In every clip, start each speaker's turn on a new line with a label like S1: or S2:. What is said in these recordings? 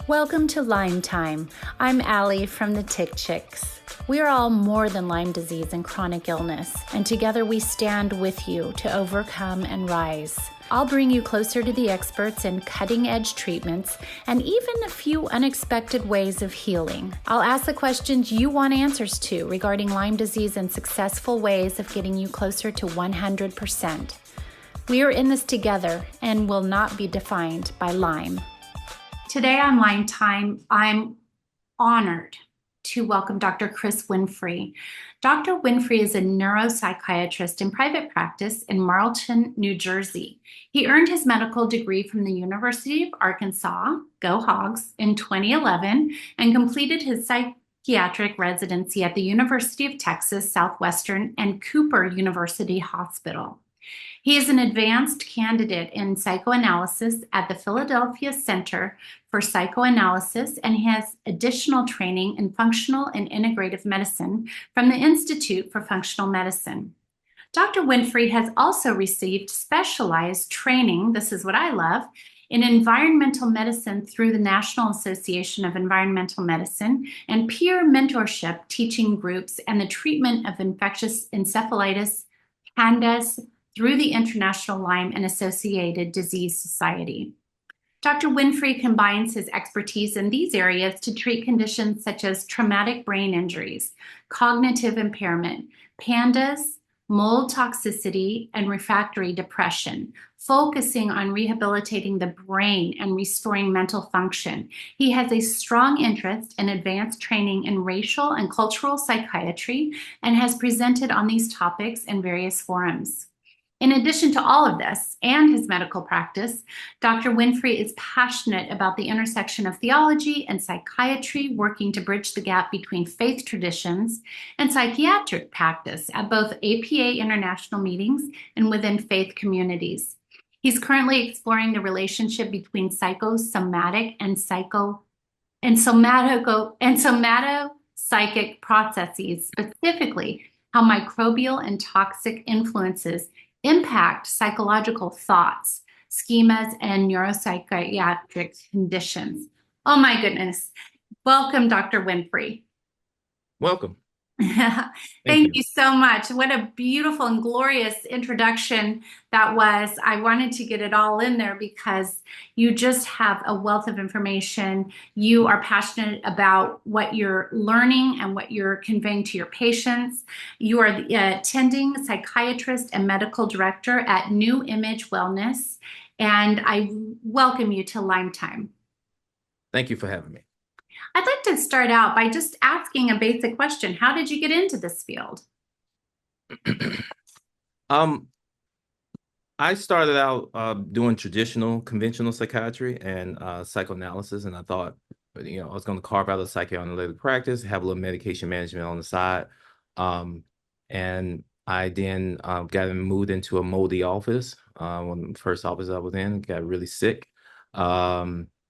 S1: Welcome to Lyme Time. I'm Allie from the Tick Chicks. We are all more than Lyme disease and chronic illness, and together we stand with you to overcome and rise. I'll bring you closer to the experts in cutting-edge treatments and even a few unexpected ways of healing. I'll ask the questions you want answers to regarding Lyme disease and successful ways of getting you closer to 100%. We are in this together and will not be defined by Lyme. Today on Lyme Time, I'm honored to welcome Dr. Chris Winfrey. Dr. Winfrey is a neuropsychiatrist in private practice in Marlton, New Jersey. He earned his medical degree from the University of Arkansas, go Hogs, in 2011 and completed his psychiatric residency at the University of Texas Southwestern and Cooper University Hospital. He is an advanced candidate in psychoanalysis at the Philadelphia Center for Psychoanalysis and has additional training in functional and integrative medicine from the Institute for Functional Medicine. Dr. Winfrey has also received specialized training, this is what I love, in environmental medicine through the National Association of Environmental Medicine and peer mentorship teaching groups and the treatment of infectious encephalitis, PANDAS, through the International Lyme and Associated Disease Society. Dr. Winfrey combines his expertise in these areas to treat conditions such as traumatic brain injuries, cognitive impairment, PANDAS, mold toxicity, and refractory depression, focusing on rehabilitating the brain and restoring mental function. He has a strong interest in advanced training in racial and cultural psychiatry and has presented on these topics in various forums. In addition to all of this and his medical practice, Dr. Winfrey is passionate about the intersection of theology and psychiatry, working to bridge the gap between faith traditions and psychiatric practice at both APA international meetings and within faith communities. He's currently exploring the relationship between psychosomatic and somatopsychic processes, specifically how microbial and toxic influences impact psychological thoughts, schemas, and neuropsychiatric conditions. Oh my goodness. Welcome, Dr. Winfrey.
S2: Welcome.
S1: Thank you so much. What a beautiful and glorious introduction that was. I wanted to get it all in there because you just have a wealth of information. You are passionate about what you're learning and what you're conveying to your patients. You are the attending psychiatrist and medical director at New Image Wellness, and I welcome you to Lyme Time.
S2: Thank you for having me.
S1: I'd like to start out by just asking a basic question. How did you get into this field?
S2: I started out doing traditional, conventional psychiatry and psychoanalysis, and I thought, I was going to carve out a psychoanalytic practice, have a little medication management on the side. And I then got moved into a moldy office. One of the first office I was in, got really sick.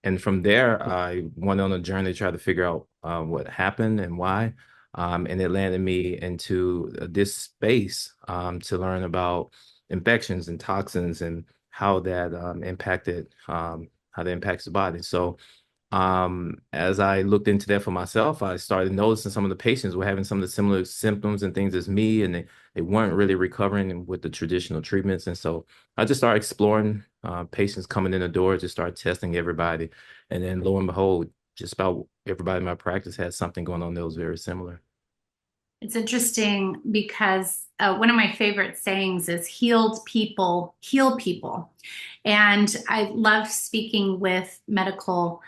S2: And from there, I went on a journey to try to figure out what happened and why. And it landed me into this space to learn about infections and toxins and how that impacts the body. So as I looked into that for myself, I started noticing some of the patients were having some of the similar symptoms and things as me, and they weren't really recovering with the traditional treatments. And so I just started exploring patients coming in the door, just started testing everybody. And then lo and behold, just about everybody in my practice had something going on that was very similar.
S1: It's interesting because one of my favorite sayings is healed people heal people. And I love speaking with medical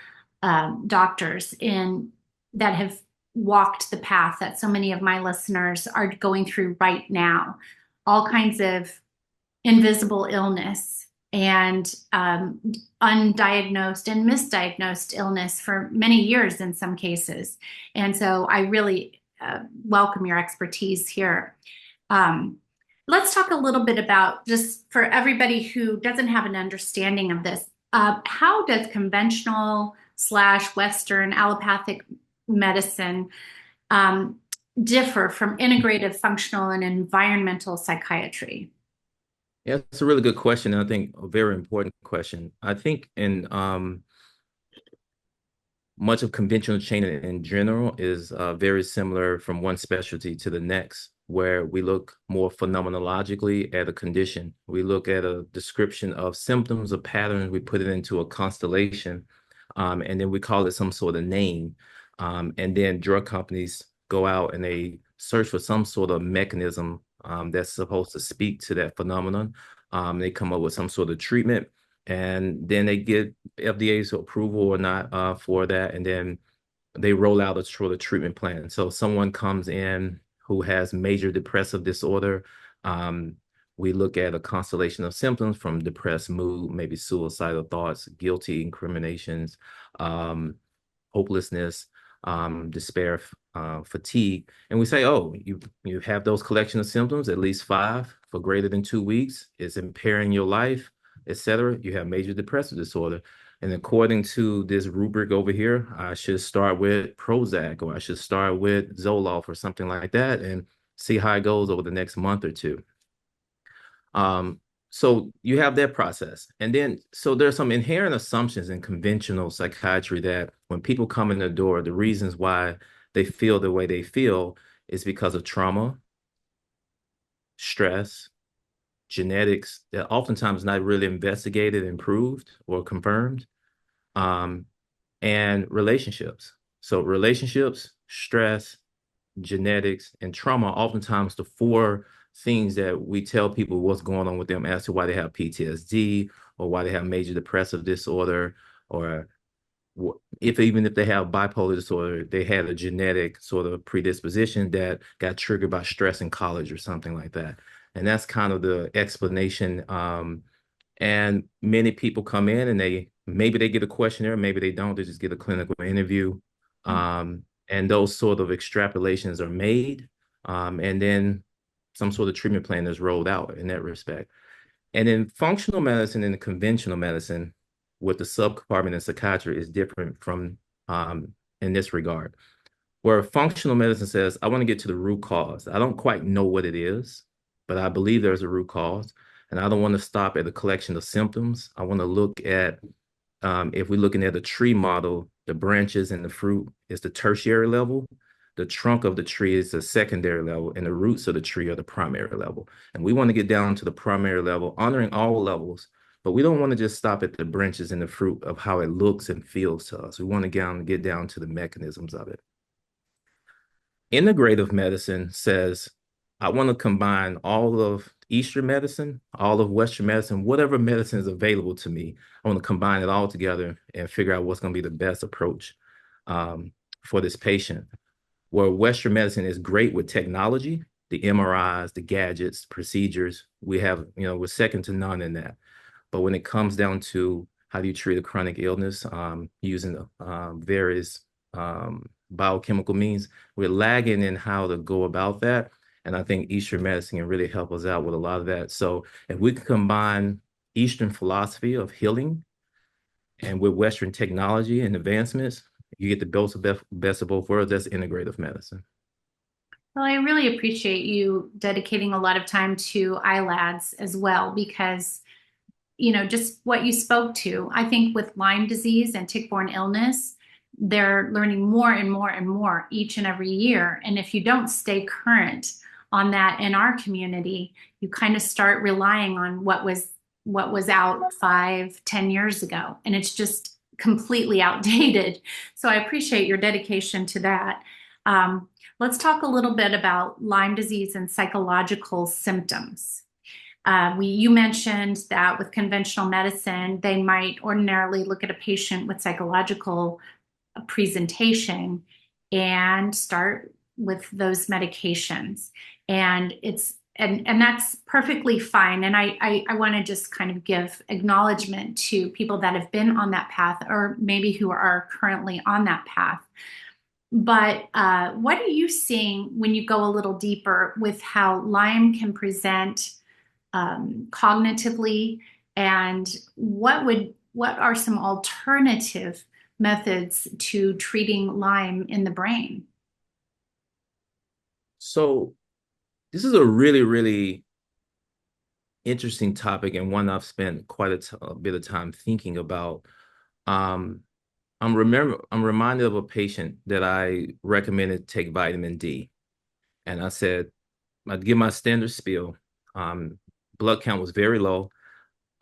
S1: doctors that have walked the path that so many of my listeners are going through right now. All kinds of invisible illness and undiagnosed and misdiagnosed illness for many years in some cases. And so I really welcome your expertise here. Let's talk a little bit about, just for everybody who doesn't have an understanding of this, how does conventional / Western allopathic medicine differ from integrative, functional, and environmental psychiatry?
S2: Yeah, it's a really good question, and I think a very important question. I think in much of conventional training in general is very similar from one specialty to the next, where we look more phenomenologically at a condition. We look at a description of symptoms or patterns, we put it into a constellation, and then we call it some sort of name. And then drug companies go out and they search for some sort of mechanism that's supposed to speak to that phenomenon. They come up with some sort of treatment, and then they get FDA's approval or not for that, and then they roll out a sort of treatment plan. So someone comes in who has major depressive disorder. Um, we look at a constellation of symptoms from depressed mood, maybe suicidal thoughts, guilty incriminations, um, hopelessness, despair, fatigue. And we say, oh, you have those collection of symptoms, at least 5 for greater than 2 weeks. It's impairing your life, etc. You have major depressive disorder. And according to this rubric over here, I should start with Prozac, or I should start with Zoloft or something like that, and see how it goes over the next month or two. So you have that process. And then, so there's some inherent assumptions in conventional psychiatry that when people come in the door, the reasons why they feel the way they feel is because of trauma, stress, genetics that oftentimes not really investigated and proved or confirmed, um, and relationships. So relationships, stress, genetics, and trauma, oftentimes the 4 things that we tell people what's going on with them as to why they have PTSD or why they have major depressive disorder, or even if they have bipolar disorder, they had a genetic sort of predisposition that got triggered by stress in college or something like that. And that's kind of the explanation. And many people come in and maybe they get a questionnaire, maybe they don't, they just get a clinical interview. And those sort of extrapolations are made. And then some sort of treatment plan is rolled out in that respect. And in functional medicine and conventional medicine, with the subcompartment in psychiatry is different from in this regard, where functional medicine says, I want to get to the root cause. I don't quite know what it is, but I believe there's a root cause. And I don't want to stop at a collection of symptoms. I want to look at, if we're looking at a tree model, the branches and the fruit is the tertiary level. The trunk of the tree is the secondary level, and the roots of the tree are the primary level. And we want to get down to the primary level, honoring all levels, but we don't want to just stop at the branches and the fruit of how it looks and feels to us. We want to get down to the mechanisms of it. Integrative medicine says, I want to combine all of Eastern medicine, all of Western medicine, whatever medicine is available to me. I want to combine it all together and figure out what's going to be the best approach for this patient. Where Western medicine is great with technology, the MRIs, the gadgets, procedures, we're second to none in that. But when it comes down to how do you treat a chronic illness using various biochemical means, we're lagging in how to go about that. And I think Eastern medicine can really help us out with a lot of that. So if we can combine Eastern philosophy of healing and with Western technology and advancements, you get the best of both worlds. That's integrative medicine.
S1: Well, I really appreciate you dedicating a lot of time to ILADs as well, because, just what you spoke to, I think with Lyme disease and tick-borne illness, they're learning more and more and more each and every year. And if you don't stay current on that in our community, you kind of start relying on what was out 5-10 years ago, and it's just completely outdated. So I appreciate your dedication to that. Let's talk a little bit about Lyme disease and psychological symptoms. You mentioned that with conventional medicine, they might ordinarily look at a patient with psychological presentation and start with those medications. And that's perfectly fine. And I want to just kind of give acknowledgement to people that have been on that path, or maybe who are currently on that path. But what are you seeing when you go a little deeper with how Lyme can present cognitively, and what are some alternative methods to treating Lyme in the brain?
S2: So this is a really, really interesting topic, and one I've spent quite a bit of time thinking about. I'm reminded of a patient that I recommended take vitamin D. And I said, I'd give my standard spiel. Um, Blood count was very low.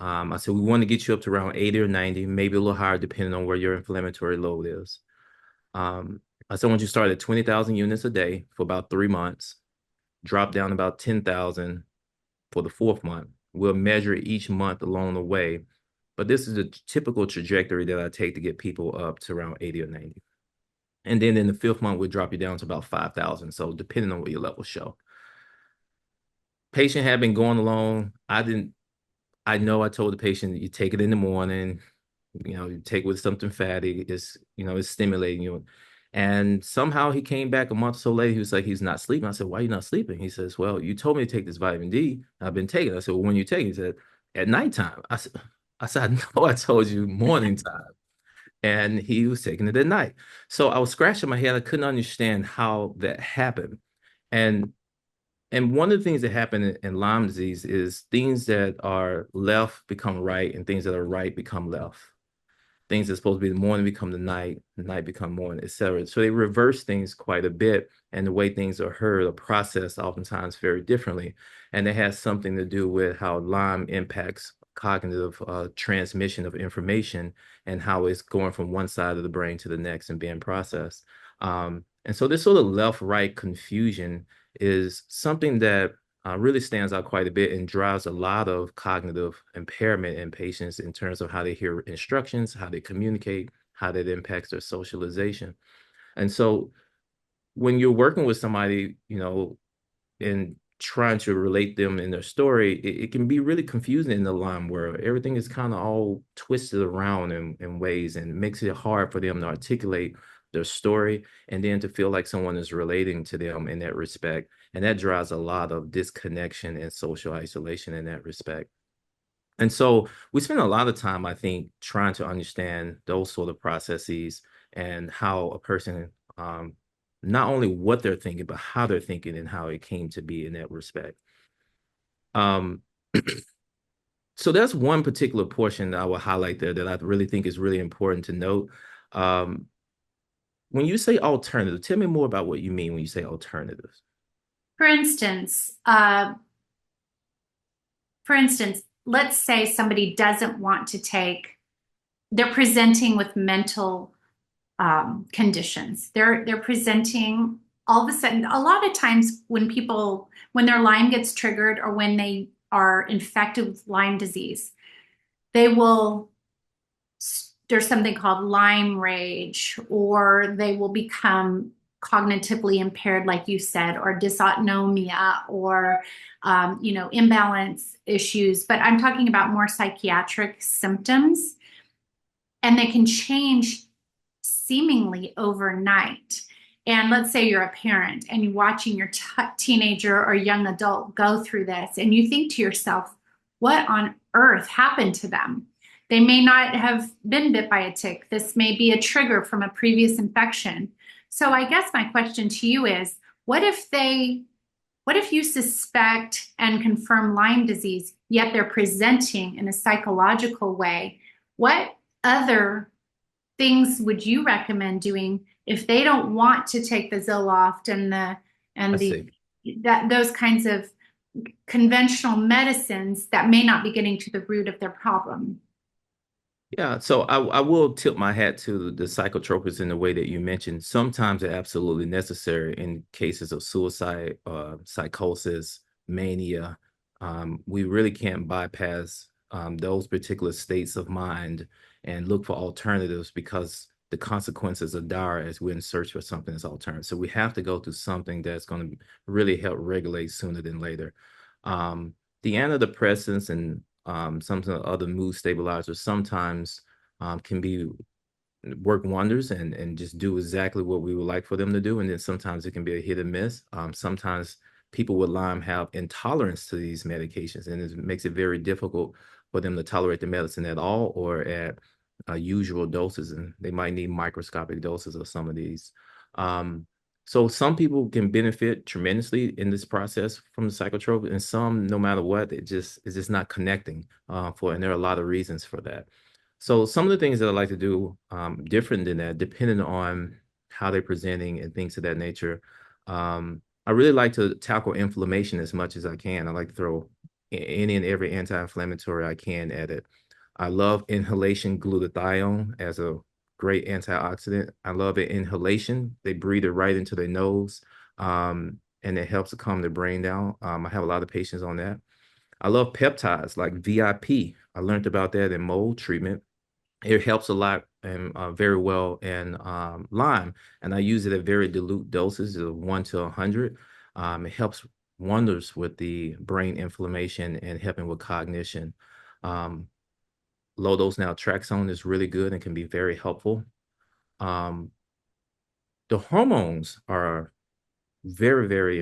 S2: I said, we want to get you up to around 80 or 90, maybe a little higher, depending on where your inflammatory load is. I said, I want you to start at 20,000 units a day for about 3 months, drop down about 10,000 for the fourth month. We'll measure each month along the way. But this is the typical trajectory that I take to get people up to around 80 or 90. And then in the fifth month, we'll drop you down to about 5,000. So depending on what your levels show. Patient had been going along. I know I told the patient, you take it in the morning, you take with something fatty, it's stimulating you. And somehow he came back a month or so later, he was like, he's not sleeping. I said, why are you not sleeping? He says, well, you told me to take this vitamin D. I've been taking it. I said, well, when you take it? He said, at nighttime. I said, I know I told you morning time. And he was taking it at night. So I was scratching my head. I couldn't understand how that happened. And one of the things that happen in Lyme disease is things that are left become right, and things that are right become left. Things that are supposed to be the morning become the night become morning, etc. So they reverse things quite a bit, and the way things are heard or processed oftentimes very differently. And it has something to do with how Lyme impacts cognitive transmission of information and how it's going from one side of the brain to the next and being processed. And so this sort of left-right confusion is something that really stands out quite a bit and drives a lot of cognitive impairment in patients in terms of how they hear instructions, how they communicate, how that impacts their socialization. And so when you're working with somebody, and trying to relate them in their story, it can be really confusing in the Lyme world. Everything is kind of all twisted around in ways, and it makes it hard for them to articulate their story and then to feel like someone is relating to them in that respect. And that drives a lot of disconnection and social isolation in that respect. And so we spend a lot of time, I think, trying to understand those sort of processes and how a person, not only what they're thinking, but how they're thinking and how it came to be in that respect. Um, so that's one particular portion that I will highlight there that I really think is really important to note. Um, when you say alternative, tell me more about what you mean when you say alternatives.
S1: For instance, uh, for instance, let's say somebody doesn't want to take, they're presenting with mental conditions. They're presenting all of a sudden. A lot of times when their Lyme gets triggered or when they are infected with Lyme disease, they will. There's something called Lyme rage, or they will become cognitively impaired, like you said, or dysautonomia, or imbalance issues. But I'm talking about more psychiatric symptoms, and they can change seemingly overnight. And let's say you're a parent and you're watching your teenager or young adult go through this, and you think to yourself, what on earth happened to them? They may not have been bit by a tick. This may be a trigger from a previous infection. So I guess my question to you is, what if you suspect and confirm Lyme disease, yet they're presenting in a psychological way? What other things would you recommend doing if they don't want to take the Zoloft and those kinds of conventional medicines that may not be getting to the root of their problem?
S2: Yeah, so I will tip my hat to the psychotropics in the way that you mentioned. Sometimes they're absolutely necessary in cases of suicide, psychosis, mania. We really can't bypass those particular states of mind and look for alternatives because the consequences are dire as we're in search for something that's alternative. So we have to go through something that's going to really help regulate sooner than later. The antidepressants and some of the other mood stabilizers sometimes can work wonders and just do exactly what we would like for them to do. And then sometimes it can be a hit and miss. Sometimes people with Lyme have intolerance to these medications, and it makes it very difficult for them to tolerate the medicine at all or at usual doses, and they might need microscopic doses of some of these. So some people can benefit tremendously in this process from the psychotrope, and some, no matter what, it's just not connecting and there are a lot of reasons for that. So some of the things that I like to do different than that, depending on how they're presenting and things of that nature. I really like to tackle inflammation as much as I can. I like to throw any and every anti-inflammatory I can at it. I love inhalation glutathione as a great antioxidant. I love it inhalation. They breathe it right into their nose, and it helps to calm the brain down. I have a lot of patients on that. I love peptides like VIP. I learned about that in mold treatment. It helps a lot and very well in Lyme, and I use it at very dilute doses of 1 to 100. It helps wonders with the brain inflammation and helping with cognition. Um, Low dose naltrexone is really good and can be very helpful. Um, the hormones are very, very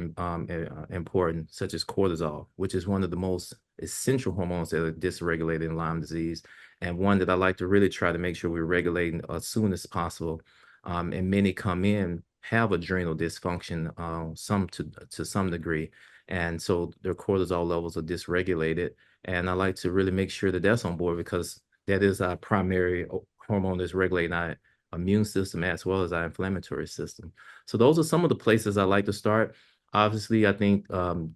S2: important, such as cortisol, which is one of the most essential hormones that are dysregulated in Lyme disease, and one that I like to really try to make sure we're regulating as soon as possible. And many come in have adrenal dysfunction, some to some degree, and so their cortisol levels are dysregulated. And I like to really make sure that that's on board because that is our primary hormone that's regulating our immune system as well as our inflammatory system. So those are some of the places I like to start. Obviously, I think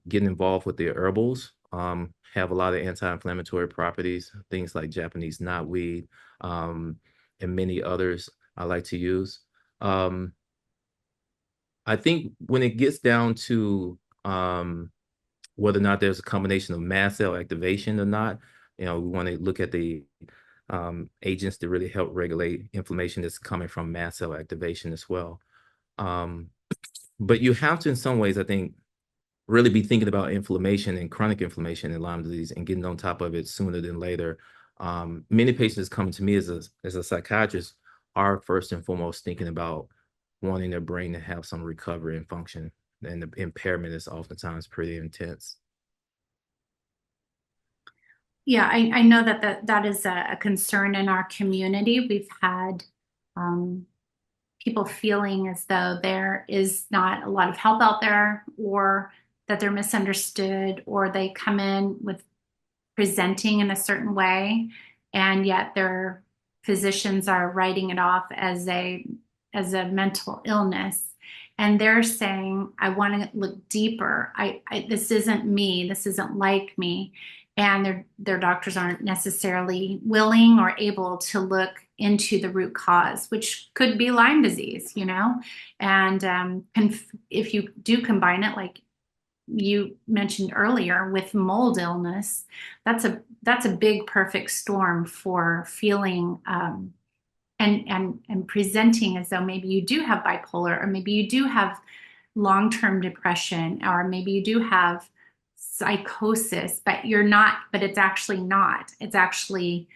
S2: getting involved with the herbals have a lot of anti-inflammatory properties, things like Japanese knotweed, and many others I like to use. Um, I think when it gets down to whether or not there's a combination of mast cell activation or not, we want to look at the agents that really help regulate inflammation that's coming from mast cell activation as well. Um, but you have to, in some ways, I think, really be thinking about inflammation and chronic inflammation in Lyme disease and getting on top of it sooner than later. Many patients coming to me as a psychiatrist are first and foremost thinking about wanting their brain to have some recovery and function, and the impairment is oftentimes pretty intense.
S1: Yeah, I know that is a concern in our community. We've had people feeling as though there is not a lot of help out there, or that they're misunderstood, or they come in with presenting in a certain way, and yet their physicians are writing it off as a mental illness. And they're saying, I want to look deeper. This isn't me. This isn't like me. And their doctors aren't necessarily willing or able to look into the root cause, which could be Lyme disease, And if you do combine it, like you mentioned earlier, with mold illness, that's a big perfect storm for feeling and presenting as though maybe you do have bipolar, or maybe you do have long-term depression, or maybe you do have psychosis, but you're not, but it's actually not. It's actually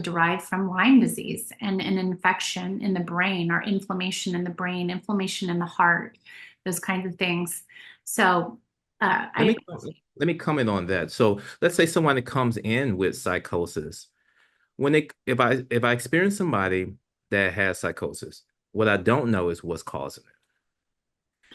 S1: derived from Lyme disease and an infection in the brain, or inflammation in the brain, inflammation in the heart, those kinds of things. So
S2: Let me comment on that. So let's say someone that comes in with psychosis. If I experience somebody that has psychosis, what I don't know is what's causing it.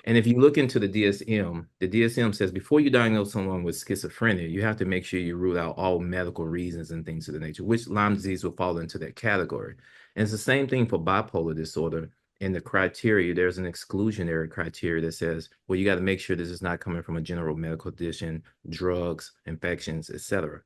S2: And if you look into the DSM says before you diagnose someone with schizophrenia, you have to make sure you rule out all medical reasons and things of the nature, which Lyme disease will fall into that category. And it's the same thing for bipolar disorder. In the criteria, there's an exclusionary criteria that says, well, you got to make sure this is not coming from a general medical condition, drugs, infections, etc.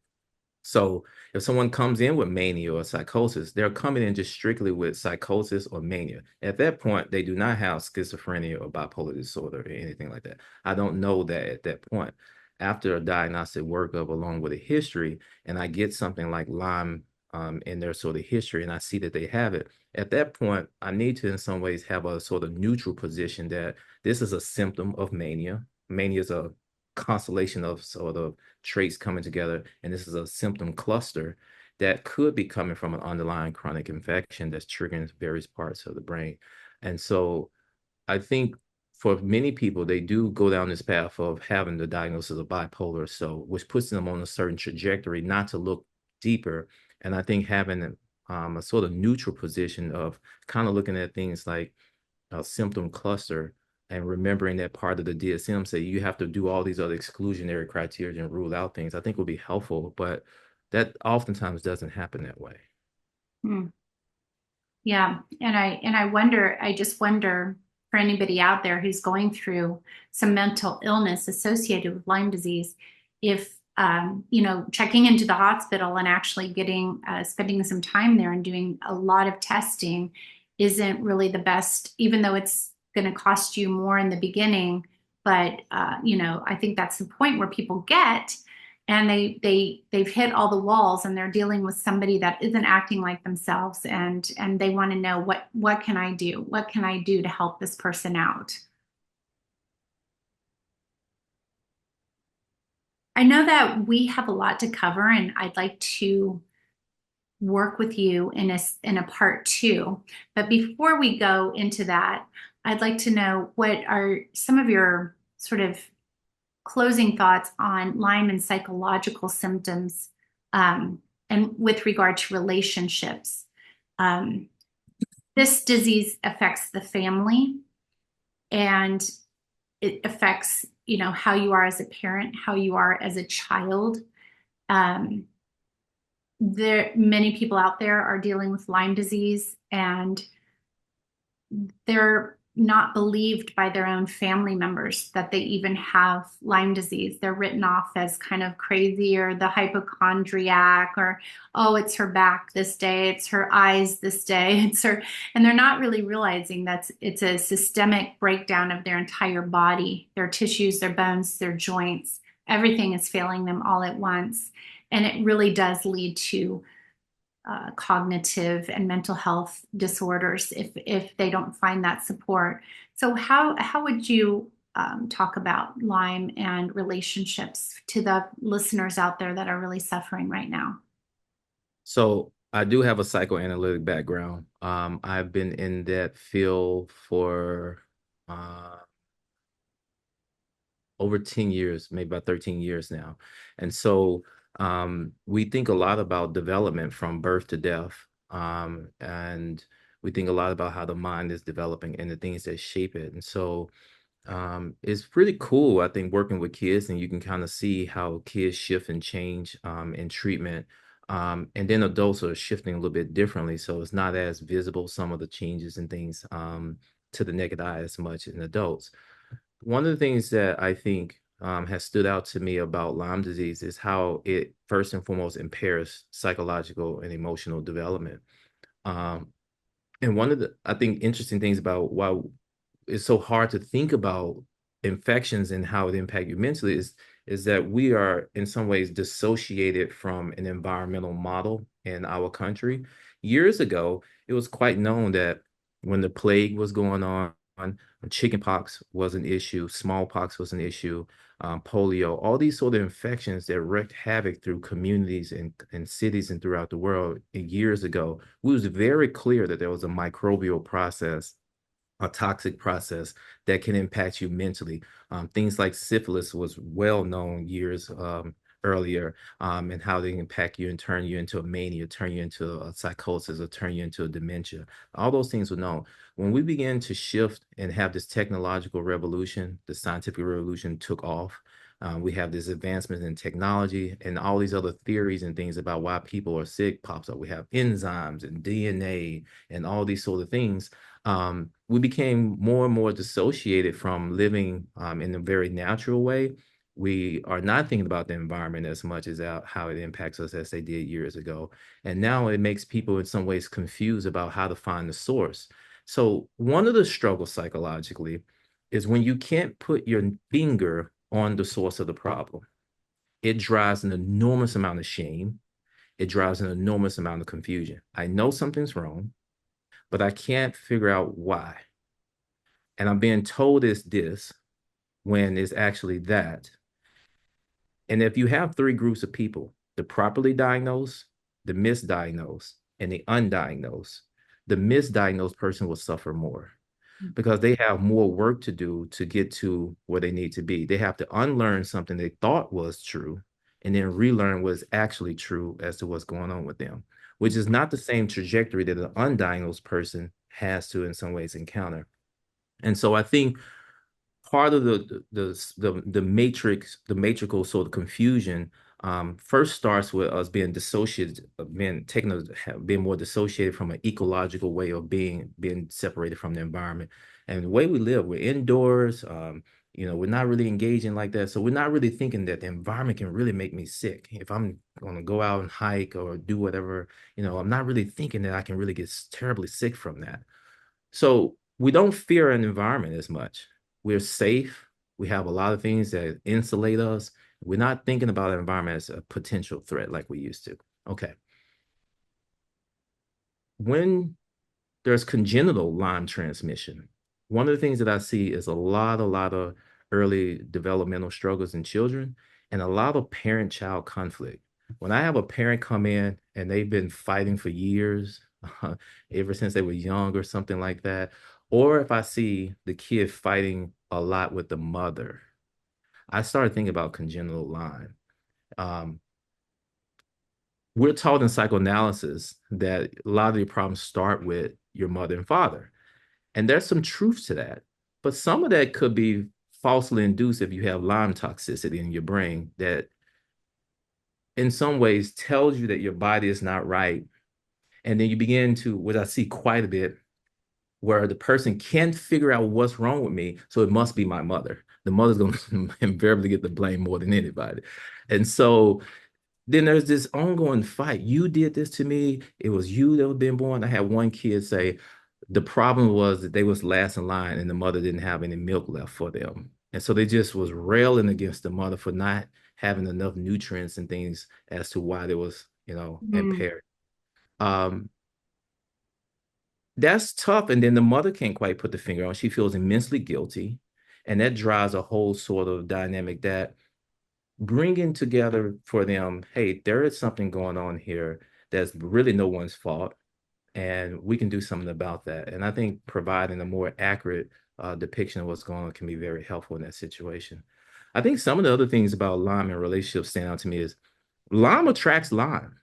S2: So if someone comes in with mania or psychosis, they're coming in just strictly with psychosis or mania. At that point, they do not have schizophrenia or bipolar disorder or anything like that. I don't know that at that point. After a diagnostic workup along with a history, and I get something like Lyme in their sort of history, and I see that they have it, at that point, I need to in some ways have a sort of neutral position that this is a symptom of mania. Mania is a constellation of sort of traits coming together, and this is a symptom cluster that could be coming from an underlying chronic infection that's triggering various parts of the brain. And so I think for many people, they do go down this path of having the diagnosis of bipolar, so which puts them on a certain trajectory not to look deeper. And I think having a sort of neutral position of kind of looking at things like a symptom cluster and remembering that part of the DSM say you have to do all these other exclusionary criteria and rule out things, I think will be helpful. But that oftentimes doesn't happen that way.
S1: Hmm. Yeah, and I wonder, I just wonder for anybody out there who's going through some mental illness associated with Lyme disease, if checking into the hospital and actually getting spending some time there and doing a lot of testing isn't really the best, even though it's going to cost you more in the beginning. But I think that's the point where people get and they've hit all the walls and they're dealing with somebody that isn't acting like themselves, and they want to know what can I do? What can I do to help this person out? I know that we have a lot to cover, and I'd like to work with you in a part two. But before we go into that, I'd like to know what are some of your sort of closing thoughts on Lyme and psychological symptoms, and with regard to relationships. Um, this disease affects the family, and it affects, how you are as a parent, how you are as a child. Um, many people out there are dealing with Lyme disease, and they're not believed by their own family members that they even have Lyme disease. They're written off as kind of crazy or the hypochondriac, or, oh, it's her back this day, it's her eyes this day, it's her, and they're not really realizing that it's a systemic breakdown of their entire body, their tissues, their bones, their joints. Everything is failing them all at once. And it really does lead to cognitive and mental health disorders if they don't find that support. So how would you talk about Lyme and relationships to the listeners out there that are really suffering right now?
S2: So I do have a psychoanalytic background. I've been in that field for uh, over 10 years, maybe about 13 years now. And so we think a lot about development from birth to death. And we think a lot about how the mind is developing and the things that shape it. And so it's pretty cool, I think, working with kids, and you can kind of see how kids shift and change in treatment. And then adults are shifting a little bit differently. So it's not as visible, some of the changes and things to the naked eye as much in adults. One of the things that I think has stood out to me about Lyme disease is how it first and foremost impairs psychological and emotional development. Um, and one of the, I think, interesting things about why it's so hard to think about infections and how it impact you mentally is that we are in some ways dissociated from an environmental model in our country. Years ago, it was quite known that when the plague was going on, chickenpox was an issue, smallpox was an issue, polio, all these sort of infections that wreaked havoc through communities and cities and throughout the world years ago. It was very clear that there was a microbial process, a toxic process that can impact you mentally. Things like syphilis was well known years earlier, and how they impact you and turn you into a mania, turn you into a psychosis, or turn you into a dementia. All those things were known. When we began to shift and have this technological revolution, the scientific revolution took off. We have this advancement in technology and all these other theories and things about why people are sick pops up. We have enzymes and DNA and all these sort of things. We became more and more dissociated from living in a very natural way. We are not thinking about the environment as much as how it impacts us as they did years ago. And now it makes people in some ways confused about how to find the source. So one of the struggles psychologically is when you can't put your finger on the source of the problem. It drives an enormous amount of shame. It drives an enormous amount of confusion. I know something's wrong, but I can't figure out why. And I'm being told it's this when it's actually that. And if you have three groups of people, the properly diagnosed, the misdiagnosed, and the undiagnosed, the misdiagnosed person will suffer more because they have more work to do to get to where they need to be. They have to unlearn something they thought was true and then relearn what's actually true as to what's going on with them, which is not the same trajectory that an undiagnosed person has to in some ways encounter. And so I think part of the matrix, the matrical sort of confusion First starts with us being dissociated, being more dissociated from an ecological way of being separated from the environment. And the way we live, we're indoors, we're not really engaging like that. So we're not really thinking that the environment can really make me sick. If I'm going to go out and hike or do whatever, I'm not really thinking that I can really get terribly sick from that. So we don't fear an environment as much. We're safe. We have a lot of things that insulate us. We're not thinking about the environment as a potential threat like we used to. Okay. When there's congenital Lyme transmission, one of the things that I see is a lot of early developmental struggles in children and a lot of parent-child conflict. When I have a parent come in and they've been fighting for years, ever since they were young or something like that, or if I see the kid fighting a lot with the mother, I started thinking about congenital Lyme. Um, we're taught in psychoanalysis that a lot of your problems start with your mother and father. And there's some truth to that. But some of that could be falsely induced if you have Lyme toxicity in your brain that in some ways tells you that your body is not right. And then you begin to, what I see quite a bit, where the person can't figure out what's wrong with me. So it must be my mother. The mother's going to invariably get the blame more than anybody. And so then there's this ongoing fight. You did this to me. It was you that was being born. I had one kid say the problem was that they was last in line and the mother didn't have any milk left for them. And so they just was railing against the mother for not having enough nutrients and things as to why they was, impaired. Um, that's tough. And then the mother can't quite put the finger on. She feels immensely guilty. And that drives a whole sort of dynamic that bringing together for them, hey, there is something going on here that's really no one's fault, and we can do something about that. And I think providing a more accurate depiction of what's going on can be very helpful in that situation. I think some of the other things about Lyme and relationships stand out to me is Lyme attracts Lyme.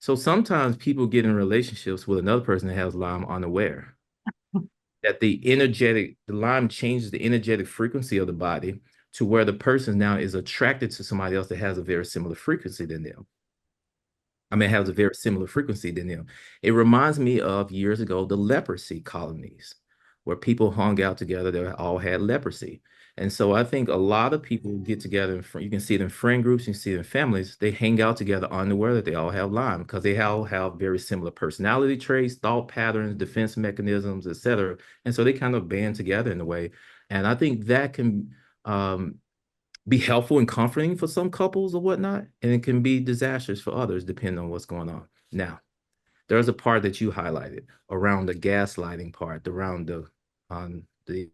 S2: So sometimes people get in relationships with another person that has Lyme unaware that the Lyme changes the energetic frequency of the body to where the person now is attracted to somebody else that has a very similar frequency than them. I mean, has a very similar frequency than them. It reminds me of years ago, the leprosy colonies, where people hung out together that all had leprosy. And so I think a lot of people get together, you can see it in friend groups, you can see it in families, they hang out together unaware that they all have Lyme because they all have very similar personality traits, thought patterns, defense mechanisms, etc. And so they kind of band together in a way. And I think that can be helpful and comforting for some couples or whatnot, and it can be disastrous for others depending on what's going on. Now, there's a part that you highlighted around the gaslighting part, around the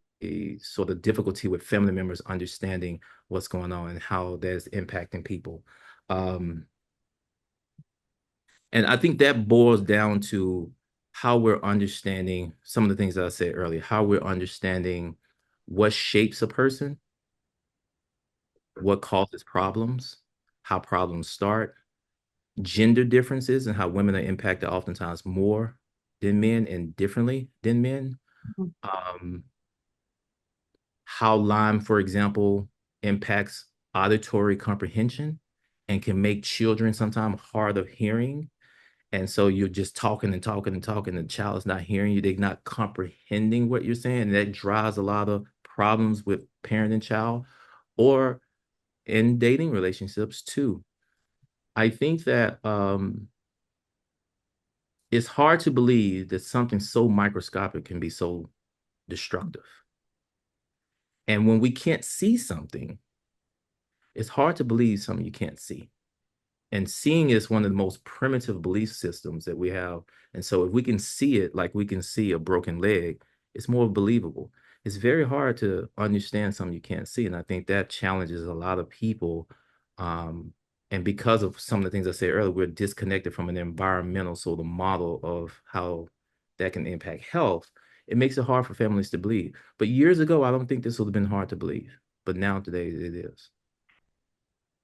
S2: sort of difficulty with family members understanding what's going on and how that's impacting people. And I think that boils down to how we're understanding some of the things that I said earlier, how we're understanding what shapes a person, what causes problems, how problems start, gender differences and how women are impacted oftentimes more than men and differently than men. Um, how Lyme, for example, impacts auditory comprehension and can make children sometimes hard of hearing. And so you're just talking and talking and talking, and the child is not hearing you. They're not comprehending what you're saying. And that drives a lot of problems with parent and child or in dating relationships too. I think that it's hard to believe that something so microscopic can be so destructive. And when we can't see something, it's hard to believe something you can't see. And seeing is one of the most primitive belief systems that we have. And so if we can see it like we can see a broken leg, it's more believable. It's very hard to understand something you can't see. And I think that challenges a lot of people. And because of some of the things I said earlier, we're disconnected from an environmental, so the model of how that can impact health, it makes it hard for families to believe. But years ago, I don't think this would have been hard to believe. But now today it is.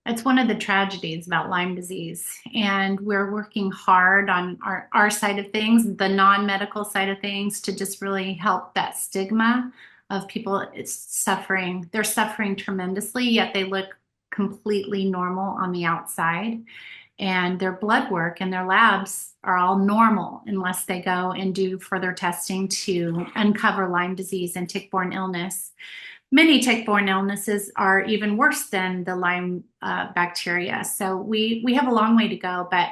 S1: It's one of the tragedies about Lyme disease. And we're working hard on our side of things, the non-medical side of things, to just really help that stigma of people suffering. They're suffering tremendously, yet they look completely normal on the outside, and their blood work and their labs are all normal unless they go and do further testing to uncover Lyme disease and tick-borne illness. Many tick-borne illnesses are even worse than the Lyme bacteria. So we have a long way to go, but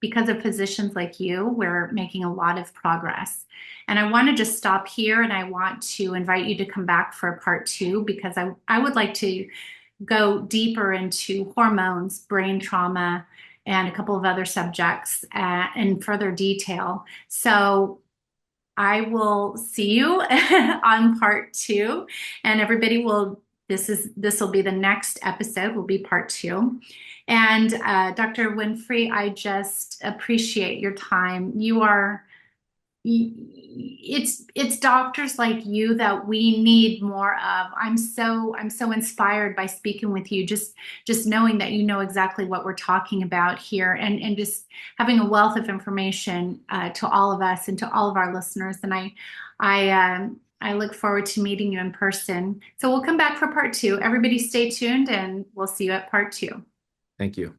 S1: because of physicians like you, we're making a lot of progress. And I want to just stop here, and I want to invite you to come back for part 2, because I would like to go deeper into hormones, brain trauma, and a couple of other subjects in further detail. So I will see you on part 2, and everybody this will be the next episode, will be part 2. And Dr. Winfrey, I just appreciate your time. It's doctors like you that we need more of. I'm so inspired by speaking with you, just knowing that you know exactly what we're talking about here, and just having a wealth of information to all of us and to all of our listeners. And I look forward to meeting you in person. So we'll come back for part 2. Everybody stay tuned, and we'll see you at part 2.
S2: Thank you.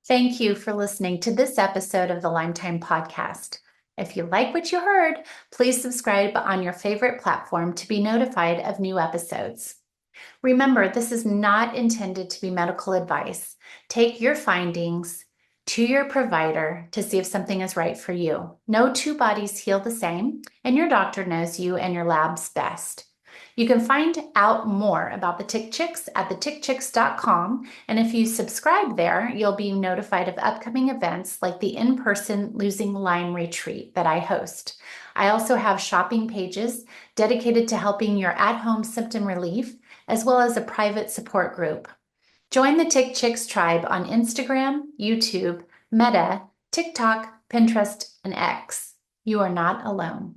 S1: Thank you for listening to this episode of the Lyme Time Podcast. If you like what you heard, please subscribe on your favorite platform to be notified of new episodes. Remember, this is not intended to be medical advice. Take your findings to your provider to see if something is right for you. No two bodies heal the same, and your doctor knows you and your labs best. You can find out more about the Tick Chicks at thetickchicks.com, and if you subscribe there, you'll be notified of upcoming events like the in-person Losing Lyme retreat that I host. I also have shopping pages dedicated to helping your at-home symptom relief, as well as a private support group. Join the Tick Chicks tribe on Instagram, YouTube, Meta, TikTok, Pinterest, and X. You are not alone.